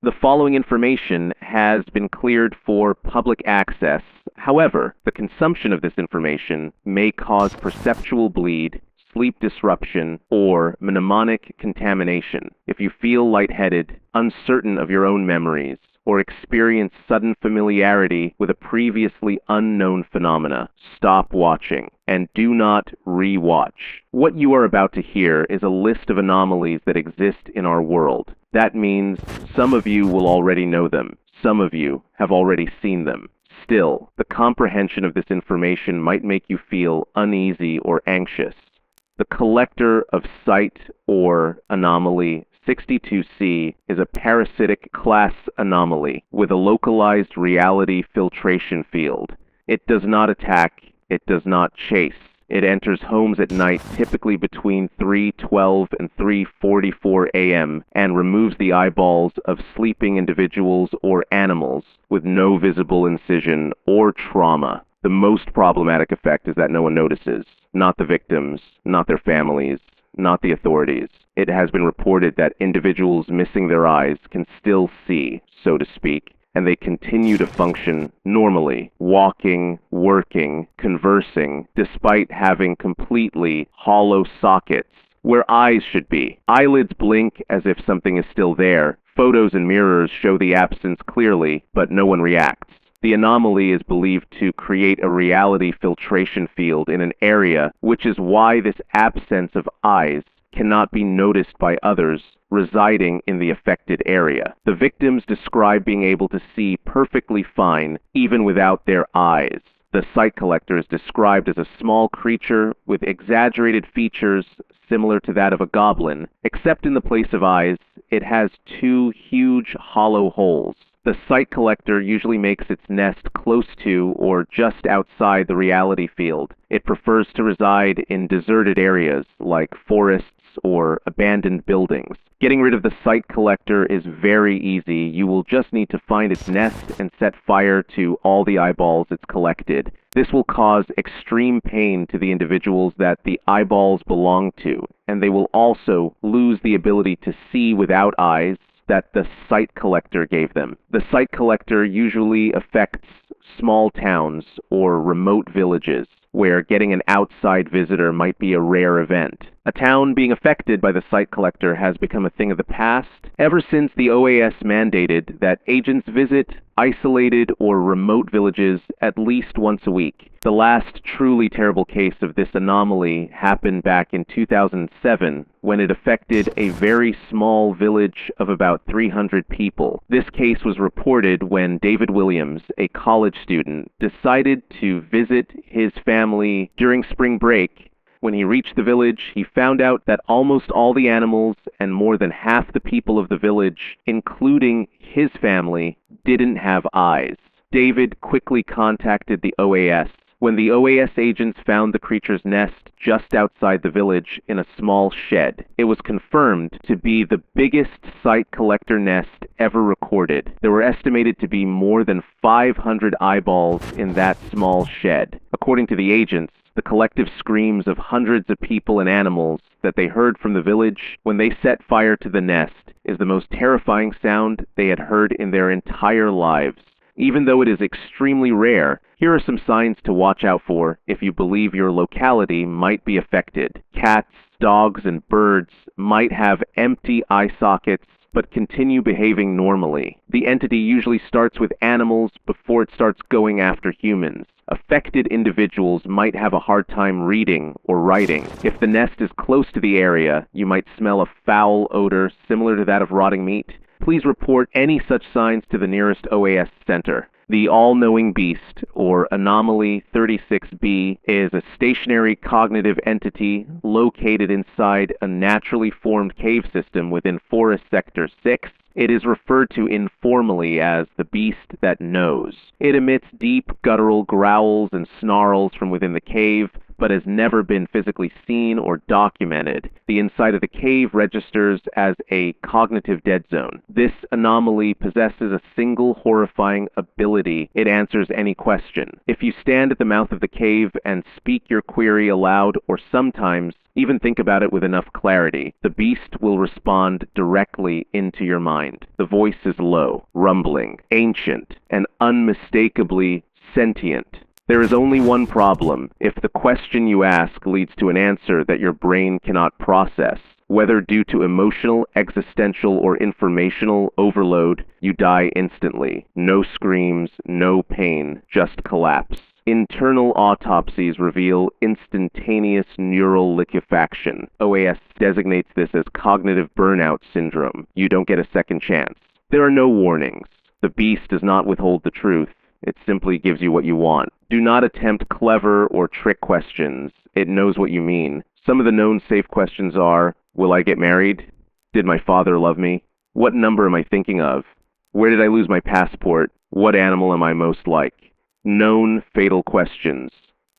The following information has been cleared for public access. However, the consumption of this information may cause perceptual bleed, sleep disruption, or mnemonic contamination. If you feel lightheaded, uncertain of your own memories, or experience sudden familiarity with a previously unknown phenomena, stop watching and do not re-watch. What you are about to hear is a list of anomalies that exist in our world. That means some of you will already know them. Some of you have already seen them. Still, the comprehension of this information might make you feel uneasy or anxious. The collector of sight, or anomaly 62C, is a parasitic class anomaly with a localized reality filtration field. It does not attack, it does not chase. It enters homes at night, typically between 3:12 and 3:44 a.m., and removes the eyeballs of sleeping individuals or animals with no visible incision or trauma. The most problematic effect is that no one notices. Not the victims, not their families, not the authorities. It has been reported that individuals missing their eyes can still see, so to speak, and they continue to function normally, walking, working, conversing, despite having completely hollow sockets where eyes should be. Eyelids blink as if something is still there. Photos and mirrors show the absence clearly, but no one reacts. The anomaly is believed to create a reality filtration field in an area, which is why this absence of eyes cannot be noticed by others residing in the affected area. The victims describe being able to see perfectly fine, even without their eyes. The sight collector is described as a small creature with exaggerated features similar to that of a goblin, except in the place of eyes, it has two huge hollow holes. The sight collector usually makes its nest close to or just outside the reality field. It prefers to reside in deserted areas like forests or abandoned buildings. Getting rid of the sight collector is very easy. You will just need to find its nest and set fire to all the eyeballs it's collected. This will cause extreme pain to the individuals that the eyeballs belong to, and they will also lose the ability to see without eyes that the sight collector gave them. The sight collector usually affects small towns or remote villages where getting an outside visitor might be a rare event. A town being affected by the sight collector has become a thing of the past ever since the OAS mandated that agents visit isolated or remote villages at least once a week. The last truly terrible case of this anomaly happened back in 2007 when it affected a very small village of about 300 people. This case was reported when David Williams, a college student, decided to visit his family during spring break. When he reached the village, he found out that almost all the animals and more than half the people of the village, including his family, didn't have eyes. David quickly contacted the OAS. When the OAS agents found the creature's nest just outside the village in a small shed, it was confirmed to be the biggest sight collector nest ever recorded. There were estimated to be more than 500 eyeballs in that small shed. According to the agents, the collective screams of hundreds of people and animals that they heard from the village when they set fire to the nest is the most terrifying sound they had heard in their entire lives. Even though it is extremely rare, here are some signs to watch out for if you believe your locality might be affected. Cats, dogs, and birds might have empty eye sockets but continue behaving normally. The entity usually starts with animals before it starts going after humans. Affected individuals might have a hard time reading or writing. If the nest is close to the area, you might smell a foul odor similar to that of rotting meat. Please report any such signs to the nearest OAS center. The all-knowing beast, or Anomaly 36B, is a stationary cognitive entity located inside a naturally formed cave system within Forest Sector 6. It is referred to informally as the beast that knows. It emits deep, guttural growls and snarls from within the cave, but has never been physically seen or documented. The inside of the cave registers as a cognitive dead zone. This anomaly possesses a single horrifying ability. It answers any question. If you stand at the mouth of the cave and speak your query aloud, or sometimes even think about it with enough clarity, the beast will respond directly into your mind. The voice is low, rumbling, ancient, and unmistakably sentient. There is only one problem: if the question you ask leads to an answer that your brain cannot process, whether due to emotional, existential, or informational overload, you die instantly. No screams, no pain, just collapse. Internal autopsies reveal instantaneous neural liquefaction. OAS designates this as cognitive burnout syndrome. You don't get a second chance. There are no warnings. The beast does not withhold the truth. It simply gives you what you want. Do not attempt clever or trick questions. It knows what you mean. Some of the known safe questions are: will I get married? Did my father love me? What number am I thinking of? Where did I lose my passport? What animal am I most like? Known fatal questions.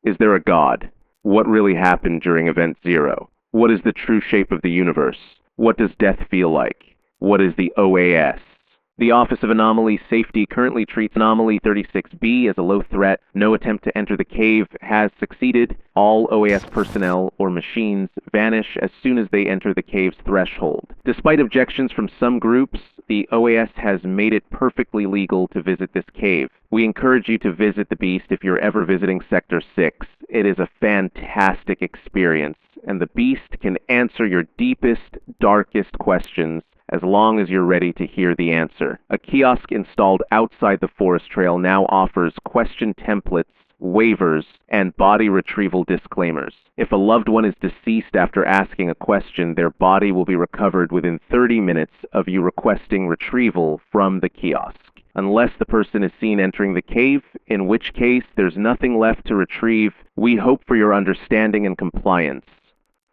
Is there a God? What really happened during Event Zero? What is the true shape of the universe? What does death feel like? What is the OAS? The Office of Anomaly Safety currently treats Anomaly 36B as a low threat. No attempt to enter the cave has succeeded. All OAS personnel or machines vanish as soon as they enter the cave's threshold. Despite objections from some groups, the OAS has made it perfectly legal to visit this cave. We encourage you to visit the beast if you're ever visiting Sector 6. It is a fantastic experience, and the beast can answer your deepest, darkest questions as long as you're ready to hear the answer. A kiosk installed outside the forest trail now offers question templates, waivers, and body retrieval disclaimers. If a loved one is deceased after asking a question, their body will be recovered within 30 minutes of you requesting retrieval from the kiosk, unless the person is seen entering the cave, in which case there's nothing left to retrieve. We hope for your understanding and compliance.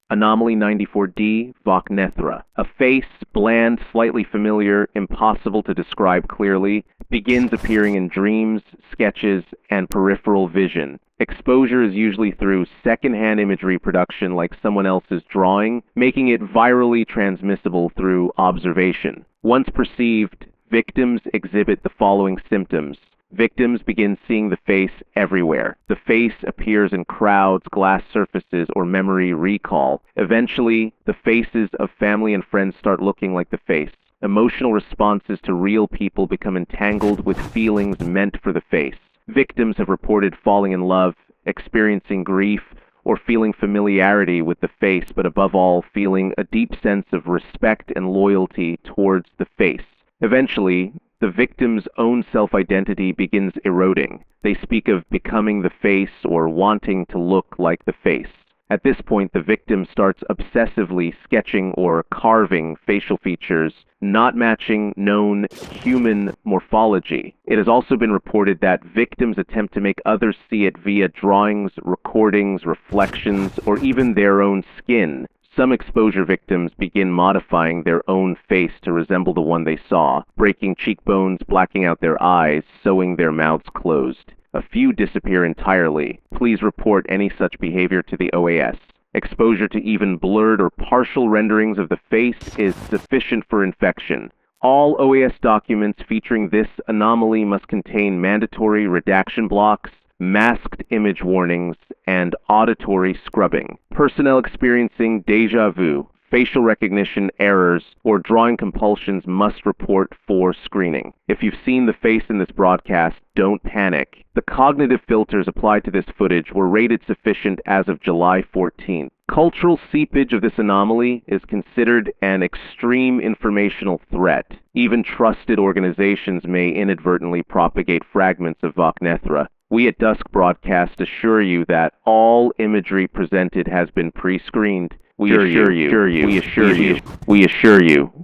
Anomaly 94D, Vaknethra. A face, bland, slightly familiar, impossible to describe clearly, begins appearing in dreams, sketches, and peripheral vision. Exposure is usually through secondhand imagery production like someone else's drawing, making it virally transmissible through observation. Once perceived, victims exhibit the following symptoms. Victims begin seeing the face everywhere. The face appears in crowds, glass surfaces, or memory recall. Eventually, the faces of family and friends start looking like the face. Emotional responses to real people become entangled with feelings meant for the face. Victims have reported falling in love, experiencing grief, or feeling familiarity with the face, but above all, feeling a deep sense of respect and loyalty towards the face. Eventually, the victim's own self-identity begins eroding. They speak of becoming the face or wanting to look like the face. At this point, the victim starts obsessively sketching or carving facial features not matching known human morphology. It has also been reported that victims attempt to make others see it via drawings, recordings, reflections, or even their own skin. Some exposure victims begin modifying their own face to resemble the one they saw, breaking cheekbones, blacking out their eyes, sewing their mouths closed. A few disappear entirely. Please report any such behavior to the OAS. Exposure to even blurred or partial renderings of the face is sufficient for infection. All OAS documents featuring this anomaly must contain mandatory redaction blocks, masked image warnings, and auditory scrubbing. Personnel experiencing déjà vu, facial recognition errors, or drawing compulsions must report for screening. If you've seen the face in this broadcast, don't panic. The cognitive filters applied to this footage were rated sufficient as of July 14th. Cultural seepage of this anomaly is considered an extreme informational threat. Even trusted organizations may inadvertently propagate fragments of Vaknethra. We at Dusk Broadcast assure you that all imagery presented has been pre-screened. We assure you